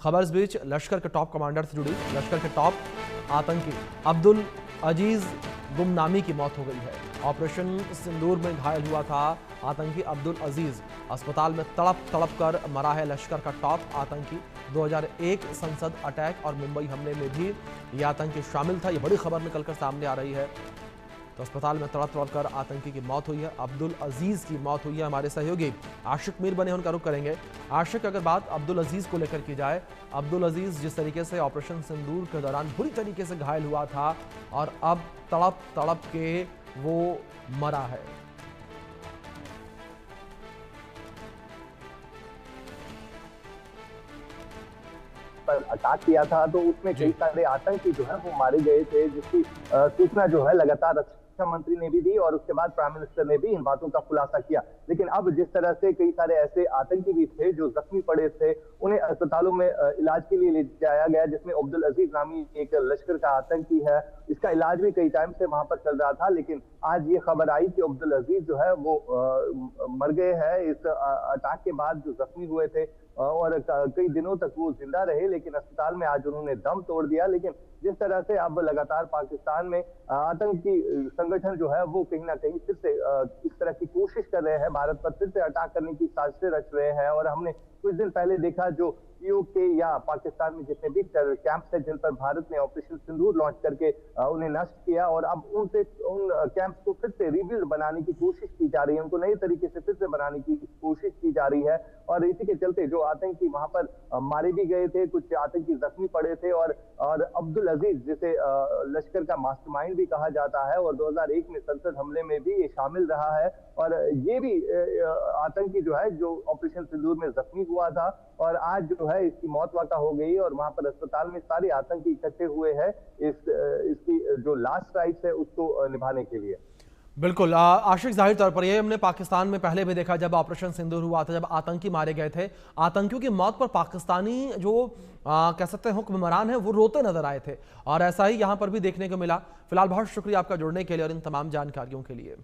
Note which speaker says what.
Speaker 1: खबर इस बीच लश्कर के टॉप कमांडर से जुड़ी। लश्कर के टॉप आतंकी अब्दुल अजीज गुमनामी की मौत हो गई है। ऑपरेशन सिंदूर में घायल हुआ था आतंकी अब्दुल अजीज, अस्पताल में तड़प तड़प कर मरा है लश्कर का टॉप आतंकी। 2001 संसद अटैक और मुंबई हमले में भी यह आतंकी शामिल था। यह बड़ी खबर निकलकर सामने आ रही है। तो अस्पताल में तड़प तड़प कर आतंकी की मौत हुई है, अब्दुल अजीज की मौत हुई है। हमारे सहयोगी आशिक मीर बने उनका रुख करेंगे। आशिक, अगर बात अब्दुल अजीज को लेकर की जाए, अब्दुल अजीज जिस तरीके से ऑपरेशन सिंदूर के दौरान बुरी तरीके से घायल हुआ था और अब तड़प तड़प के वो मरा है।
Speaker 2: पर अटैक किया था तो उसमें कई सारे आतंकी जो है वो मारे गए थे, जिसकी सूचना जो है लगातार रक्षा मंत्री ने भी दी और उसके बाद प्राइम मिनिस्टर ने भी इन बातों का खुलासा किया। लेकिन अब जिस तरह से कई सारे ऐसे आतंकी भी थे जो जख्मी पड़े थे, उन्हें अस्पतालों में इलाज के लिए ले जाया गया, जिसमें अब्दुल अजीज नामी एक लश्कर का आतंकी है। इसका इलाज भी कई टाइम से वहां पर चल रहा था, लेकिन आज ये खबर आई कि अब्दुल अजीज जो है वो मर गए हैं इस अटैक के बाद। जो जख्मी हुए थे और कई दिनों तक वो जिंदा रहे, लेकिन अस्पताल में आज उन्होंने दम तोड़ दिया। लेकिन जिस तरह से अब लगातार पाकिस्तान में आतंकी संगठन जो है वो कहीं ना कहीं फिर से इस तरह की कोशिश कर रहे हैं, भारत पर फिर से अटैक करने की साजिशें रच रहे हैं। और हमने कुछ दिन पहले देखा जो पीओके या पाकिस्तान में जितने भी कैंप्स हैं जिन पर भारत ने ऑपरेशन सिंदूर लॉन्च करके उन्हें नष्ट किया, और अब उन कैंप्स को फिर से रिबिल्ड बनाने की कोशिश की जा रही है, उनको नए तरीके से फिर से बनाने की कोशिश की जा रही है। और इसी के चलते जो आतंकी वहां पर मारे भी गए थे, कुछ आतंकी जख्मी पड़े थे। और अब्दुल अजीज जिसे लश्कर का मास्टरमाइंड भी कहा जाता है और 2001 में संसद हमले में भी ये शामिल रहा है, और ये भी आतंकी जो है जो ऑपरेशन सिंदूर में जख्मी हुआ था और आज जो है इसकी मौत वाक़ा हो गई और वहां पर अस्पताल में सारे आतंकी इकट्ठे हुए हैं इसकी जो लास्ट राइट्स है उसको निभाने के लिए।
Speaker 1: बिल्कुल आशिक, जाहिर तौर पर ये हमने पाकिस्तान में पहले भी देखा जब ऑपरेशन सिंदूर हुआ था, जब आतंकी मारे गए थे। आतंकियों की मौत पर पाकिस्तानी जो कह सकते हैं हुक्मरान हैं वो रोते नजर आए थे, और ऐसा ही यहां पर भी देखने को मिला। फिलहाल बहुत शुक्रिया आपका जुड़ने के लिए और इन तमाम जानकारियों के लिए।